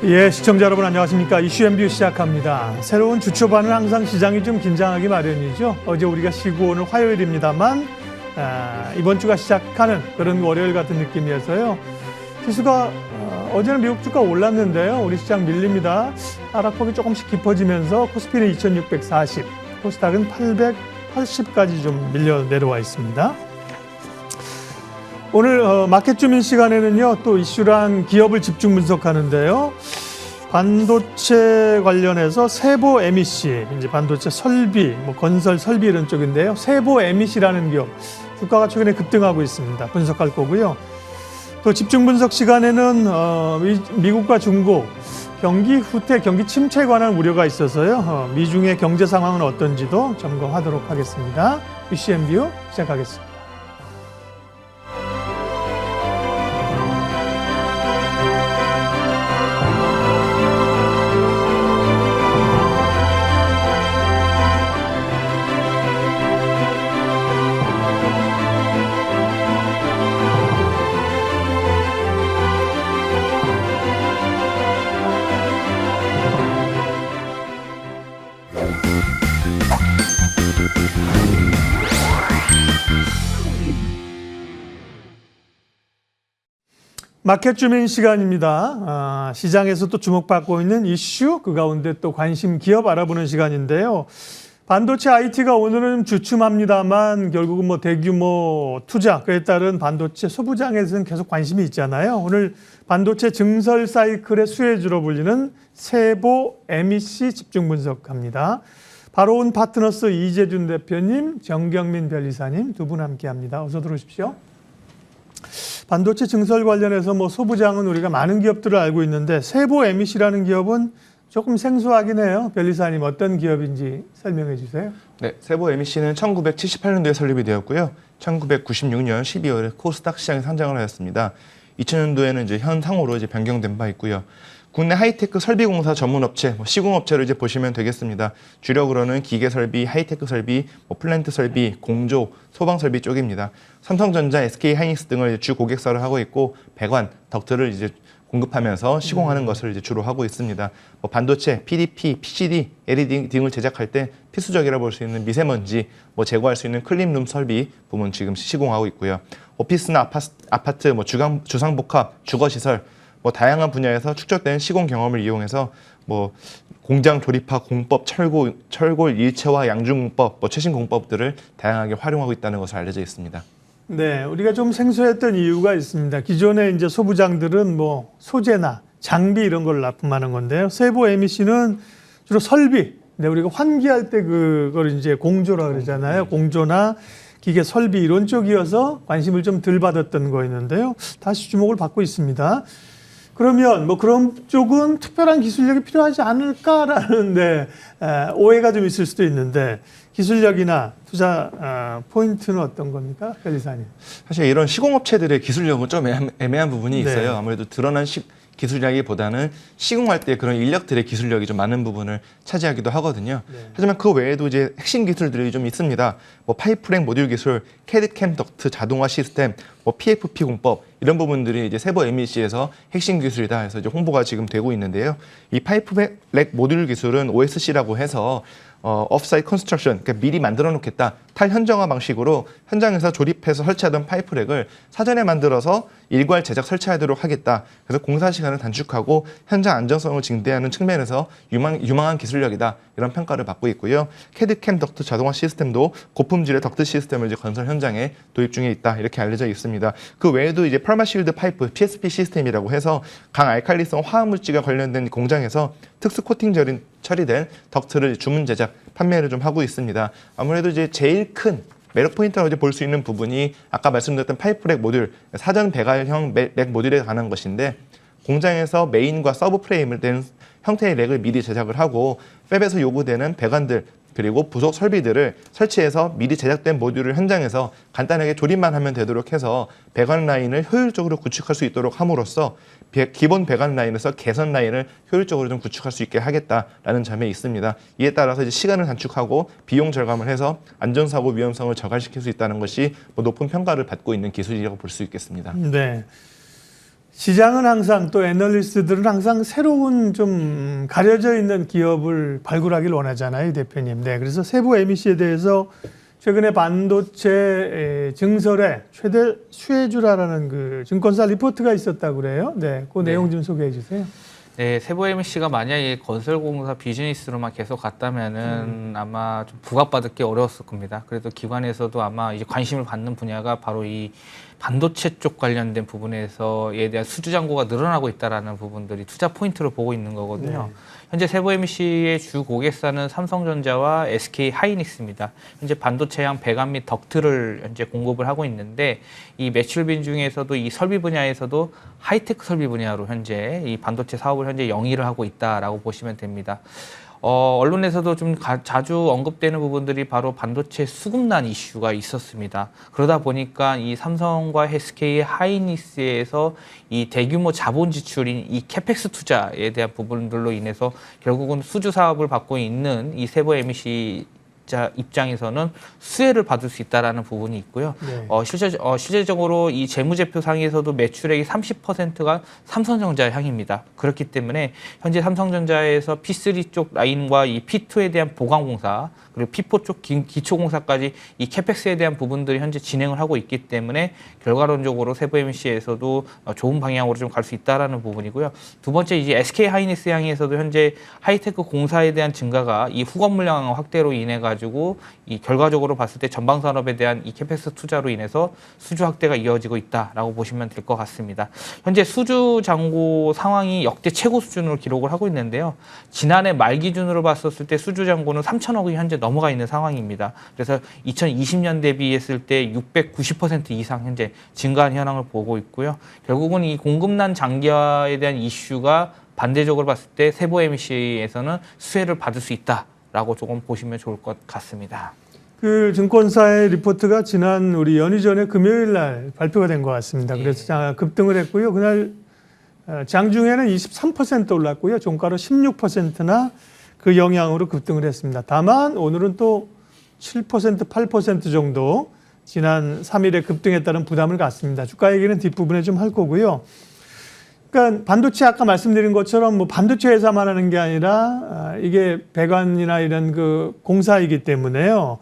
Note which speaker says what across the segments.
Speaker 1: 예, 시청자 여러분 안녕하십니까. 이슈앤뷰 시작합니다. 새로운 주 초반은 항상 시장이 좀 긴장하기 마련이죠. 어제 우리가 쉬고 오늘 화요일입니다만 이번 주가 시작하는 그런 월요일 같은 느낌이어서요. 지수가 어제는 미국 주가 올랐는데요. 우리 시장 밀립니다. 하락폭이 조금씩 깊어지면서 코스피는 2640, 코스닥은 880까지 좀 밀려 내려와 있습니다. 오늘 마켓 주민 시간에는요, 또 이슈랑 기업을 집중 분석하는데요. 반도체 관련해서 세보 MEC, 이제 반도체 설비, 건설 설비 이런 쪽인데요. 세보 MEC라는 기업, 주가가 최근에 급등하고 있습니다. 분석할 거고요. 또 집중 분석 시간에는 미국과 중국 경기 후퇴, 경기 침체에 관한 우려가 있어서요. 미중의 경제 상황은 어떤지도 점검하도록 하겠습니다. 이슈앤뷰 시작하겠습니다. 마켓 주민 시간입니다. 시장에서 또 주목받고 있는 이슈, 그 가운데 또 관심 기업 알아보는 시간인데요. 반도체 IT가 오늘은 주춤합니다만 결국은 대규모 투자, 그에 따른 반도체 소부장에서는 계속 관심이 있잖아요. 오늘 반도체 증설 사이클의 수혜주로 불리는 세보 MEC 집중 분석합니다. 바로 온 파트너스 이재준 대표님, 정경민 변리사님 두 분 함께합니다. 어서 들어오십시오. 반도체 증설 관련해서 소부장은 우리가 많은 기업들을 알고 있는데 세보 MEC라는 기업은 조금 생소하긴 해요. 변리사님 어떤 기업인지 설명해 주세요.
Speaker 2: 네, 세보 MEC는 1978년도에 설립이 되었고요. 1996년 12월에 코스닥 시장에 상장을 하였습니다. 2000년도에는 이제 현 상호로 변경된 바 있고요. 국내 하이테크 설비공사 전문업체, 시공업체로 보시면 되겠습니다. 주력으로는 기계 설비, 하이테크 설비, 플랜트 설비, 공조, 소방 설비 쪽입니다. 삼성전자, SK 하이닉스 등을 주 고객사를 하고 있고 배관, 덕트를 공급하면서 시공하는 것을 주로 하고 있습니다. 반도체, PDP, PCD, LED 등을 제작할 때 필수적이라 볼 수 있는 미세먼지, 제거할 수 있는 클린룸 설비 부문 지금 시공하고 있고요. 오피스나 아파트, 주상복합, 주거시설, 다양한 분야에서 축적된 시공 경험을 이용해서 공장 조립화 공법, 철골 일체화 양중공법, 최신 공법들을 다양하게 활용하고 있다는 것을 알려져 있습니다.
Speaker 1: 네, 우리가 좀 생소했던 이유가 있습니다. 기존의 이제 소부장들은 소재나 장비 이런 걸 납품하는 건데요. 세보 MEC는 주로 설비, 우리가 환기할 때 그걸 이제 공조라 그러잖아요. 공조나 기계 설비 이런 쪽이어서 관심을 좀 덜 받았던 거였는데요. 다시 주목을 받고 있습니다. 그러면 그런 쪽은 특별한 기술력이 필요하지 않을까라는 오해가 좀 있을 수도 있는데 기술력이나 투자 포인트는 어떤 겁니까, 변리사님?
Speaker 2: 사실 이런 시공업체들의 기술력은 좀 애매한 부분이 있어요.
Speaker 1: 네.
Speaker 2: 아무래도 드러난 기술력이보다는 시공할 때 그런 인력들의 기술력이 좀 많은 부분을 차지하기도 하거든요. 네. 하지만 그 외에도 핵심 기술들이 좀 있습니다. 파이프랭 모듈 기술, 캐드캠 덕트 자동화 시스템, PFP 공법 이런 부분들이 세보 MEC에서 핵심 기술이다 해서 홍보가 지금 되고 있는데요. 이 파이프랭 모듈 기술은 OSC라고 해서 offsite construction, 그러니까 미리 만들어 놓겠다. 탈현정화 방식으로 현장에서 조립해서 설치하던 파이프렉을 사전에 만들어서 일괄 제작 설치하도록 하겠다. 그래서 공사 시간을 단축하고 현장 안정성을 증대하는 측면에서 유망한 기술력이다. 이런 평가를 받고 있고요. 캐드캠 덕트 자동화 시스템도 고품질의 덕트 시스템을 건설 현장에 도입 중에 있다. 이렇게 알려져 있습니다. 그 외에도 퍼마실드 파이프, PSP 시스템이라고 해서 강알칼리성 화학물질과 관련된 공장에서 특수 코팅 처리된 덕트를 주문 제작, 판매를 좀 하고 있습니다. 아무래도 제일 큰 매력 포인트라고 볼 수 있는 부분이 아까 말씀드렸던 파이프렉 모듈, 사전 배관형 렉 모듈에 관한 것인데 공장에서 메인과 서브 프레임을 된 형태의 렉을 미리 제작을 하고 팹에서 요구되는 배관들 그리고 부속 설비들을 설치해서 미리 제작된 모듈을 현장에서 간단하게 조립만 하면 되도록 해서 배관 라인을 효율적으로 구축할 수 있도록 함으로써 기본 배관 라인에서 개선 라인을 효율적으로 좀 구축할 수 있게 하겠다라는 점에 있습니다. 이에 따라서 시간을 단축하고 비용 절감을 해서 안전사고 위험성을 저감시킬 수 있다는 것이 높은 평가를 받고 있는 기술이라고 볼 수 있겠습니다.
Speaker 1: 네. 시장은 항상 또 애널리스트들은 항상 새로운 좀 가려져 있는 기업을 발굴하길 원하잖아요, 대표님. 네, 그래서 세부 MEC에 대해서 최근에 반도체 증설의 최대 수혜주라는 그 증권사 리포트가 있었다고 그래요. 네, 그 내용 좀 소개해 주세요.
Speaker 3: 네, 세부 MC가 만약에 건설공사 비즈니스로만 계속 갔다면은 아마 좀 부각받을 게 어려웠을 겁니다. 그래도 기관에서도 아마 이제 관심을 받는 분야가 바로 이 반도체 쪽 관련된 부분에서에 대한 수주 잔고가 늘어나고 있다라는 부분들이 투자 포인트로 보고 있는 거거든요.
Speaker 1: 네.
Speaker 3: 현재 세부 MC의 주 고객사는 삼성전자와 SK 하이닉스입니다. 현재 반도체형 배관 및 덕트를 현재 공급을 하고 있는데 이 매출빈 중에서도 이 설비 분야에서도 하이테크 설비 분야로 현재 이 반도체 사업을 현재 영위를 하고 있다라고 보시면 됩니다. 언론에서도 좀 자주 언급되는 부분들이 바로 반도체 수급난 이슈가 있었습니다. 그러다 보니까 이 삼성과 SK 하이닉스에서 이 대규모 자본 지출인 이 캐펙스 투자에 대한 부분들로 인해서 결국은 수주 사업을 받고 있는 이 세부 MEC 입장에서는 수혜를 받을 수 있다라는 부분이 있고요.
Speaker 1: 네.
Speaker 3: 실제적으로 이 재무제표상에서도 매출액이 30%가 삼성전자 향입니다. 그렇기 때문에 현재 삼성전자에서 P3 쪽 라인과 이 P2에 대한 보강공사 그리고 P4 쪽 기초공사까지 이 캐펙스에 대한 부분들이 현재 진행을 하고 있기 때문에 결과론적으로 세부 MC에서도 좋은 방향으로 좀 갈 수 있다라는 부분이고요. 두 번째 이제 SK 하이닉스 향에서도 현재 하이테크 공사에 대한 증가가 이 후건 물량 확대로 인해 가지고 이 결과적으로 봤을 때 전방 산업에 대한 이 캐펙스 투자로 인해서 수주 확대가 이어지고 있다라고 보시면 될 것 같습니다. 현재 수주 잔고 상황이 역대 최고 수준으로 기록을 하고 있는데요. 지난해 말 기준으로 봤었을 때 수주 잔고는 3천억이 현재 넘어가 있는 상황입니다. 그래서 2020년 대비했을 때 690% 이상 현재 증가한 현황을 보고 있고요. 결국은 이 공급난 장기화에 대한 이슈가 반대적으로 봤을 때 세부 MEC에서는 수혜를 받을 수 있다라고 조금 보시면 좋을 것 같습니다.
Speaker 1: 그 증권사의 리포트가 지난 우리 연휴 전에 금요일 날 발표가 된 것 같습니다. 그래서 급등을 했고요. 그날 장중에는 23% 올랐고요. 종가로 16%나 그 영향으로 급등을 했습니다. 다만 오늘은 또 7%, 8% 정도 지난 3일에 급등했다는 부담을 갖습니다. 주가 얘기는 뒷부분에 좀 할 거고요. 그러니까 반도체 아까 말씀드린 것처럼 뭐 반도체 회사만 하는 게 아니라 이게 배관이나 이런 그 공사이기 때문에요.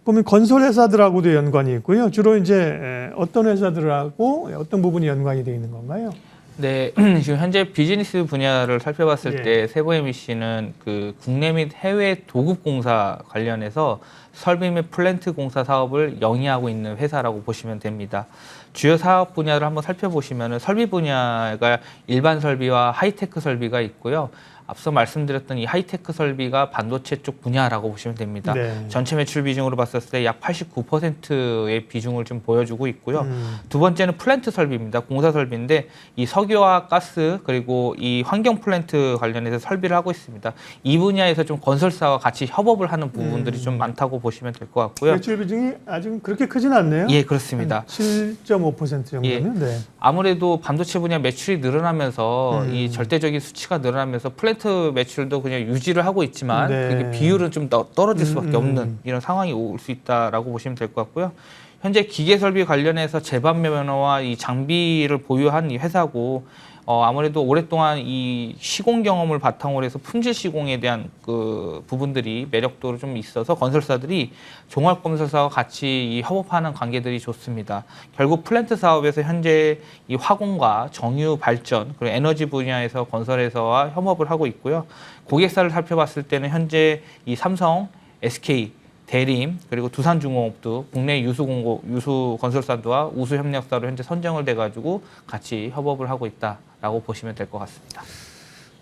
Speaker 1: 보면 건설 회사들하고도 연관이 있고요. 주로 이제 어떤 회사들하고 어떤 부분이 연관이 되어 있는 건가요?
Speaker 3: 네, 지금 현재 비즈니스 분야를 살펴봤을 때 세부 MEC는 그 국내 및 해외 도급 공사 관련해서 설비 및 플랜트 공사 사업을 영위하고 있는 회사라고 보시면 됩니다. 주요 사업 분야를 한번 살펴보시면 설비 분야가 일반 설비와 하이테크 설비가 있고요. 앞서 말씀드렸던 이 하이테크 설비가 반도체 쪽 분야라고 보시면 됩니다.
Speaker 1: 네.
Speaker 3: 전체 매출 비중으로 봤을 때 약 89%의 비중을 좀 보여주고 있고요. 두 번째는 플랜트 설비입니다. 공사 설비인데 이 석유와 가스 그리고 이 환경 플랜트 관련해서 설비를 하고 있습니다. 이 분야에서 좀 건설사와 같이 협업을 하는 부분들이 좀 많다고 보시면 될 것 같고요.
Speaker 1: 매출 비중이 아직 그렇게 크진 않네요.
Speaker 3: 예, 그렇습니다.
Speaker 1: 7.5% 정도면.
Speaker 3: 예.
Speaker 1: 네.
Speaker 3: 아무래도 반도체 분야 매출이 늘어나면서 이 절대적인 수치가 늘어나면서 플랜트 매출도 그냥 유지를 하고 있지만
Speaker 1: 네.
Speaker 3: 그게 비율은 좀 떨어질 수밖에 없는 이런 상황이 올 수 있다라고 보시면 될 것 같고요. 현재 기계 설비 관련해서 제반 면허와 이 장비를 보유한 이 회사고 아무래도 오랫동안 이 시공 경험을 바탕으로 해서 품질 시공에 대한 그 부분들이 매력도로 좀 있어서 건설사들이 종합건설사와 같이 이 협업하는 관계들이 좋습니다. 결국 플랜트 사업에서 현재 이 화공과 정유 발전 그리고 에너지 분야에서 건설회사와 협업을 하고 있고요. 고객사를 살펴봤을 때는 현재 이 삼성, SK, 대림 그리고 두산중공업도 국내 유수 건설사와 우수 협력사로 현재 선정을 돼가지고 같이 협업을 하고 있다라고 보시면 될 것 같습니다.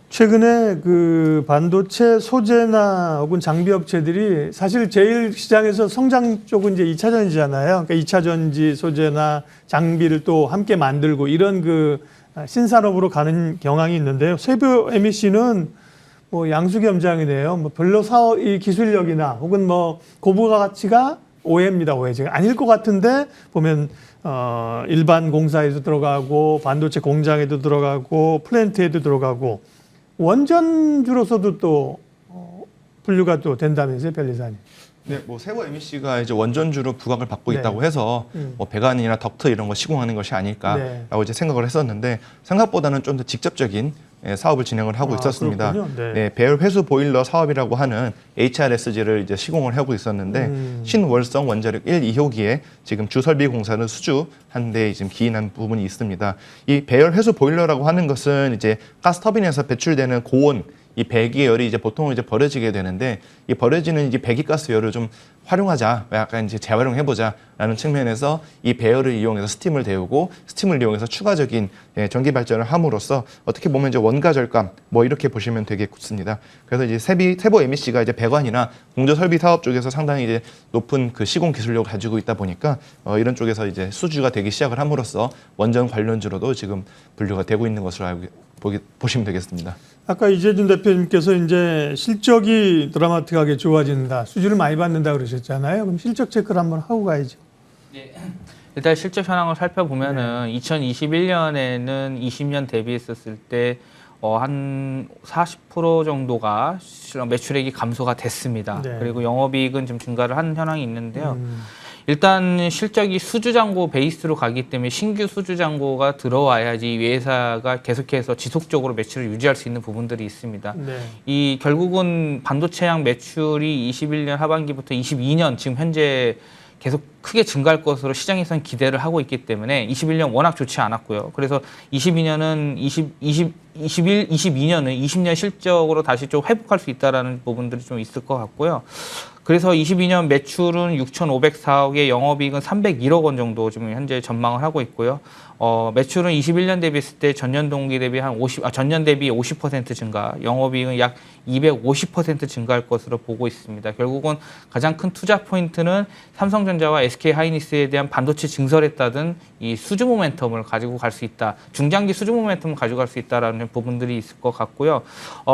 Speaker 1: 최근에 그 반도체 소재나 혹은 장비 업체들이 사실 제일 시장에서 성장 쪽은 이제 2차 전지잖아요. 그러니까 2차 전지 소재나 장비를 또 함께 만들고 이런 그 신산업으로 가는 경향이 있는데요. 세부 MEC는 뭐 양수겸장이네요. 뭐 별로 이 기술력이나 혹은 뭐 고부가 가치가 오해입니다. 오해. 제가 아닐 것 같은데 보면 일반 공사에도 들어가고 반도체 공장에도 들어가고 플랜트에도 들어가고 원전주로서도 또 분류가 또 된다면서요, 변리사님.
Speaker 2: 네, 뭐 세부 MEC가 이제 원전주로 부각을 받고
Speaker 1: 네.
Speaker 2: 있다고 해서 뭐 배관이나 덕트 이런 거 시공하는 것이 아닐까라고 이제 생각을 했었는데 생각보다는 좀 더 직접적인 사업을 진행을 하고 있었습니다.
Speaker 1: 그렇군요.
Speaker 2: 네, 배열 회수 보일러 사업이라고 하는 HRSG를 이제 시공을 하고 있었는데 신월성 원자력 1, 2호기에 지금 주설비 공사는 수주한 데 지금 기인한 부분이 있습니다. 이 배열 회수 보일러라고 하는 것은 이제 가스터빈에서 배출되는 고온 이 배기의 열이 이제 보통 이제 버려지게 되는데 이 버려지는 이제 배기가스 열을 좀 활용하자, 약간 이제 재활용해보자라는 측면에서 이 배열을 이용해서 스팀을 데우고 스팀을 이용해서 추가적인 전기 발전을 함으로써 어떻게 보면 이제 원가 절감 뭐 이렇게 보시면 되겠습니다. 그래서 이제 세부 MEC가 이제 배관이나 공조 설비 사업 쪽에서 상당히 이제 높은 그 시공 기술력을 가지고 있다 보니까 이런 쪽에서 이제 수주가 되기 시작을 함으로써 원전 관련주로도 지금 분류가 되고 있는 것으로 보시면 되겠습니다.
Speaker 1: 아까 이재준 대표님께서 이제 실적이 드라마틱하게 좋아진다, 수주를 많이 받는다 그러셨잖아요. 그럼 실적 체크를 한번 하고 가야죠.
Speaker 3: 네. 일단 실적 현황을 살펴보면은 2021년에는 20년 대비했었을 때 한 40% 정도가 매출액이 감소가 됐습니다.
Speaker 1: 네.
Speaker 3: 그리고 영업이익은 좀 증가를 한 현황이 있는데요. 일단 실적이 수주잔고 베이스로 가기 때문에 신규 수주잔고가 들어와야지 이 회사가 계속해서 지속적으로 매출을 유지할 수 있는 부분들이 있습니다.
Speaker 1: 네.
Speaker 3: 이 결국은 반도체양 매출이 21년 하반기부터 22년 지금 현재 계속 크게 증가할 것으로 시장에서는 기대를 하고 있기 때문에 21년 워낙 좋지 않았고요. 그래서 22년은 20년 실적으로 다시 좀 회복할 수 있다라는 부분들이 좀 있을 것 같고요. 그래서 22년 매출은 6,504억에 영업이익은 301억 원 정도 지금 현재 전망을 하고 있고요. 매출은 21년 대비했을 때 전년 동기 대비 전년 대비 50% 증가, 영업이익은 약 250% 증가할 것으로 보고 있습니다. 결국은 가장 큰 투자 포인트는 삼성전자와 SK하이닉스에 대한 반도체 증설에 따른 이 수주 모멘텀을 가지고 갈 수 있다. 중장기 수주 모멘텀을 가지고 갈 수 있다라는 부분들이 있을 것 같고요.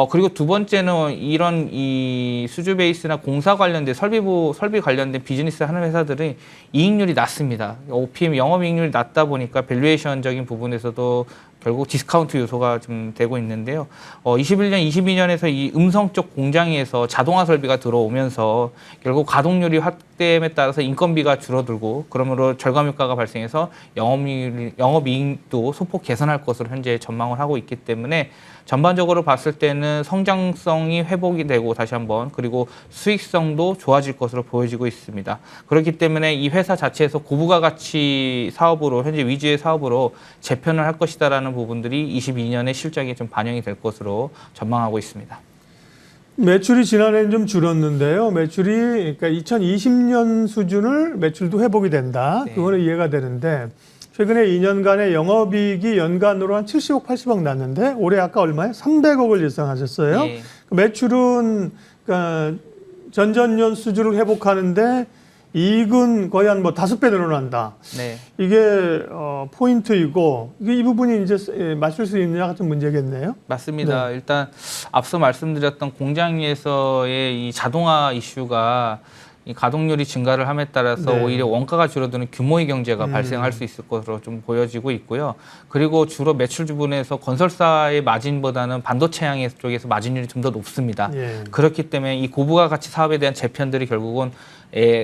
Speaker 3: 그리고 두 번째는 이런 이 수주 베이스나 공사 관련된 설비 관련된 비즈니스 하는 회사들이 이익률이 낮습니다. OPM 영업이익률이 낮다 보니까 밸류에이션적인 부분에서도 결국 디스카운트 요소가 좀 되고 있는데요. 21년, 22년에서 이 음성 쪽 공장에서 자동화 설비가 들어오면서 결국 가동률이 확대함에 따라서 인건비가 줄어들고 그러므로 절감 효과가 발생해서 영업이익도 소폭 개선할 것으로 현재 전망을 하고 있기 때문에 전반적으로 봤을 때는 성장성이 회복이 되고 다시 한번 그리고 수익성도 좋아질 것으로 보여지고 있습니다. 그렇기 때문에 이 회사 자체에서 고부가 가치 사업으로 현재 위주의 사업으로 재편을 할 것이다라는 부분들이 22년의 실적에 좀 반영이 될 것으로 전망하고 있습니다.
Speaker 1: 매출이 지난해는 좀 줄었는데요. 매출이 그러니까 2020년 수준을 매출도 회복이 된다.
Speaker 3: 네.
Speaker 1: 그거는 이해가 되는데 최근에 2년간의 영업이익이 연간으로 한 70억, 80억 났는데 올해 아까 얼마에 300억을 예상하셨어요.
Speaker 3: 네.
Speaker 1: 매출은 그러니까 전전년 수준을 회복하는데 이익은 거의 한 뭐 5배 늘어난다.
Speaker 3: 네.
Speaker 1: 이게 포인트이고 이 부분이 이제 맞출 수 있느냐가 좀 문제겠네요.
Speaker 3: 맞습니다. 일단 앞서 말씀드렸던 공장에서의 이 자동화 이슈가 이 가동률이 증가를 함에 따라서
Speaker 1: 네.
Speaker 3: 오히려 원가가 줄어드는 규모의 경제가 발생할 수 있을 것으로 좀 보여지고 있고요. 그리고 주로 매출 부분에서 건설사의 마진보다는 반도체 향 쪽에서 마진율이 좀 더 높습니다.
Speaker 1: 예.
Speaker 3: 그렇기 때문에 이 고부가 가치 사업에 대한 재편들이 결국은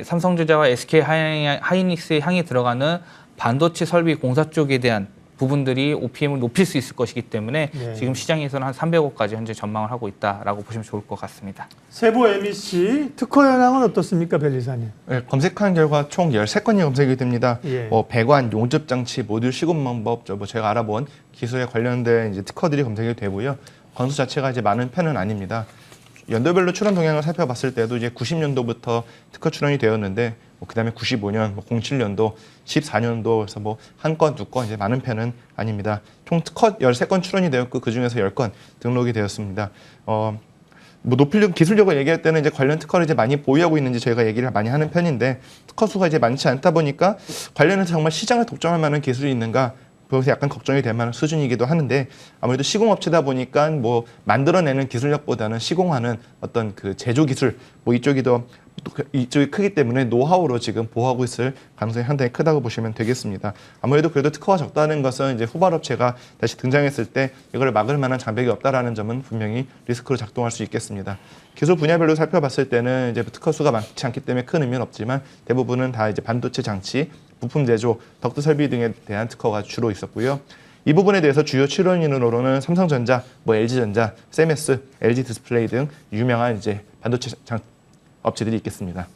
Speaker 3: 삼성전자와 SK하이닉스의 향이 들어가는 반도체 설비 공사 쪽에 대한 부분들이 OPM을 높일 수 있을 것이기 때문에
Speaker 1: 네.
Speaker 3: 지금 시장에서는 한 300억까지 현재 전망을 하고 있다라고 보시면 좋을 것 같습니다.
Speaker 1: 세부 MEC 특허 현황은 어떻습니까, 변리사님?
Speaker 2: 네, 검색한 결과 총 13건이 검색이 됩니다.
Speaker 1: 예.
Speaker 2: 배관, 용접 장치, 모듈 시공 방법, 제가 알아본 기술에 관련된 이제 특허들이 검색이 되고요. 건수 자체가 이제 많은 편은 아닙니다. 연도별로 출원 동향을 살펴봤을 때도 이제 90년도부터 특허 출원이 되었는데 그다음에 95년, 07년도, 14년도 그래서 한 건, 두 건 이제 많은 편은 아닙니다. 총 특허 13건 출원이 되었고 그 중에서 10건 등록이 되었습니다. 높이는 기술력을 얘기할 때는 이제 관련 특허를 이제 많이 보유하고 있는지 저희가 얘기를 많이 하는 편인데 특허 수가 이제 많지 않다 보니까 관련해서 정말 시장을 독점할 만한 기술이 있는가 그것이 약간 걱정이 될 만한 수준이기도 하는데 아무래도 시공업체다 보니까 만들어내는 기술력보다는 시공하는 어떤 그 제조 기술 이쪽이 더 이쪽이 크기 때문에 노하우로 지금 보호하고 있을 가능성이 상당히 크다고 보시면 되겠습니다. 아무래도 그래도 특허가 적다는 것은 이제 후발업체가 다시 등장했을 때 이걸 막을 만한 장벽이 없다라는 점은 분명히 리스크로 작동할 수 있겠습니다. 기술 분야별로 살펴봤을 때는 이제 특허 수가 많지 않기 때문에 큰 의미는 없지만 대부분은 다 이제 반도체 장치, 부품 제조, 덕트 설비 등에 대한 특허가 주로 있었고요. 이 부분에 대해서 주요 출원인으로는 삼성전자, LG전자, 세메스, LG 디스플레이 등 유명한 이제 반도체 업체들이 있겠습니다.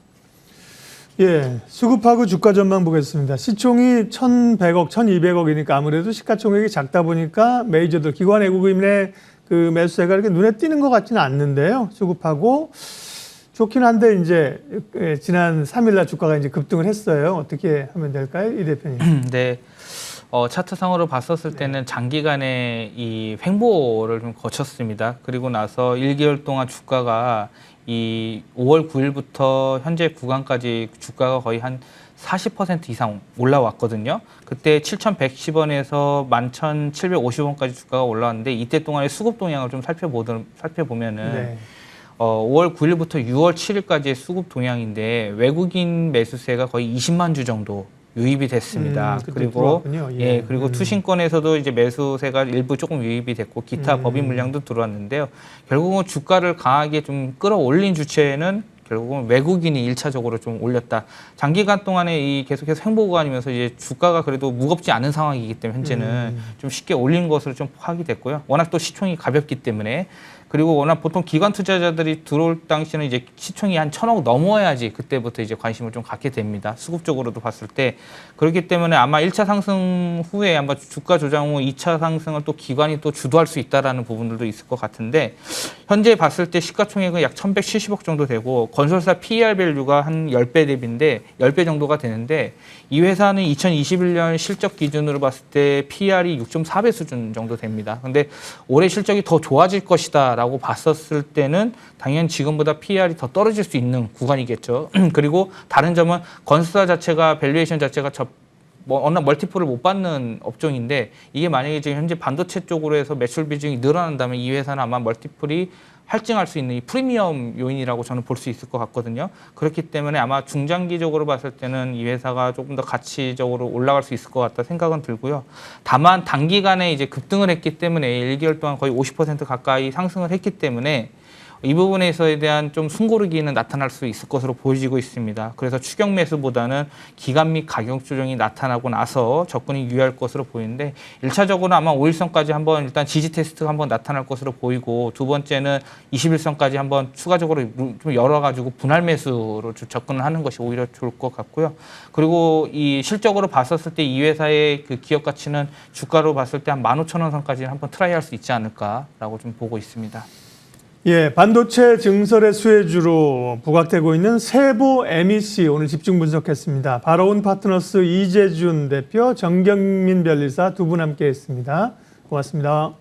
Speaker 1: 예, 수급하고 주가 전망 보겠습니다. 시총이 1,100억, 1,200억이니까 아무래도 시가총액이 작다 보니까 메이저들, 기관 외국인의 그 매수세가 이렇게 눈에 띄는 것 같지는 않는데요. 수급하고 좋긴 한데 이제 지난 3일날 주가가 이제 급등을 했어요. 어떻게 하면 될까요, 이 대표님?
Speaker 3: 네. 차트상으로 봤었을 때는 장기간의 이 횡보를 좀 거쳤습니다. 그리고 나서 1개월 동안 주가가 이 5월 9일부터 현재 구간까지 주가가 거의 한 40% 이상 올라왔거든요. 그때 7,110원에서 11,750원까지 주가가 올라왔는데 이때 동안의 수급 동향을 좀 살펴보면은
Speaker 1: 네.
Speaker 3: 5월 9일부터 6월 7일까지의 수급 동향인데 외국인 매수세가 거의 20만 주 정도 유입이 됐습니다. 그리고
Speaker 1: 예.
Speaker 3: 그리고 투신권에서도 이제 매수세가 일부 조금 유입이 됐고 기타 법인 물량도 들어왔는데요. 결국은 주가를 강하게 좀 끌어올린 주체는 결국은 외국인이 일차적으로 좀 올렸다. 장기간 동안에 이 계속해서 횡보 구간이면서 이제 주가가 그래도 무겁지 않은 상황이기 때문에 현재는 좀 쉽게 올린 것으로 좀 파악이 됐고요. 워낙 또 시총이 가볍기 때문에 그리고 워낙 보통 기관 투자자들이 들어올 당시는 이제 시총이 한 1,000억 넘어야지 그때부터 이제 관심을 좀 갖게 됩니다. 수급적으로도 봤을 때. 그렇기 때문에 아마 1차 상승 후에 아마 주가 조정 후 2차 상승을 또 기관이 또 주도할 수 있다라는 부분들도 있을 것 같은데 현재 봤을 때 시가총액은 약 1,170억 정도 되고 건설사 PER 밸류가 한 10배 대비인데 10배 정도가 되는데 이 회사는 2021년 실적 기준으로 봤을 때 PER이 6.4배 수준 정도 됩니다. 근데 올해 실적이 더 좋아질 것이다 라고 봤었을 때는 당연히 지금보다 PER이 더 떨어질 수 있는 구간이겠죠. 그리고 다른 점은 건설사 자체가 밸류에이션 자체가 워낙 멀티플을 못 받는 업종인데 이게 만약에 지금 현재 반도체 쪽으로 해서 매출 비중이 늘어난다면 이 회사는 아마 멀티플이 할증할 수 있는 이 프리미엄 요인이라고 저는 볼 수 있을 것 같거든요. 그렇기 때문에 아마 중장기적으로 봤을 때는 이 회사가 조금 더 가치적으로 올라갈 수 있을 것 같다 생각은 들고요. 다만 단기간에 이제 급등을 했기 때문에 1개월 동안 거의 50% 가까이 상승을 했기 때문에 이 부분에서에 대한 좀 숨고르기는 나타날 수 있을 것으로 보여지고 있습니다. 그래서 추격 매수보다는 기간 및 가격 조정이 나타나고 나서 접근이 유효할 것으로 보이는데 1차적으로 아마 5일선까지 한번 일단 지지 테스트가 한번 나타날 것으로 보이고 두 번째는 21선까지 한번 추가적으로 좀 열어가지고 분할 매수로 접근을 하는 것이 오히려 좋을 것 같고요. 그리고 이 실적으로 봤었을 때 이 회사의 그 기업 가치는 주가로 봤을 때 한 15,000원 선까지 한번 트라이할 수 있지 않을까라고 좀 보고 있습니다.
Speaker 1: 예, 반도체 증설의 수혜주로 부각되고 있는 세보 MEC 오늘 집중 분석했습니다. 바로운 파트너스 이재준 대표, 정경민 변리사 두 분 함께했습니다. 고맙습니다.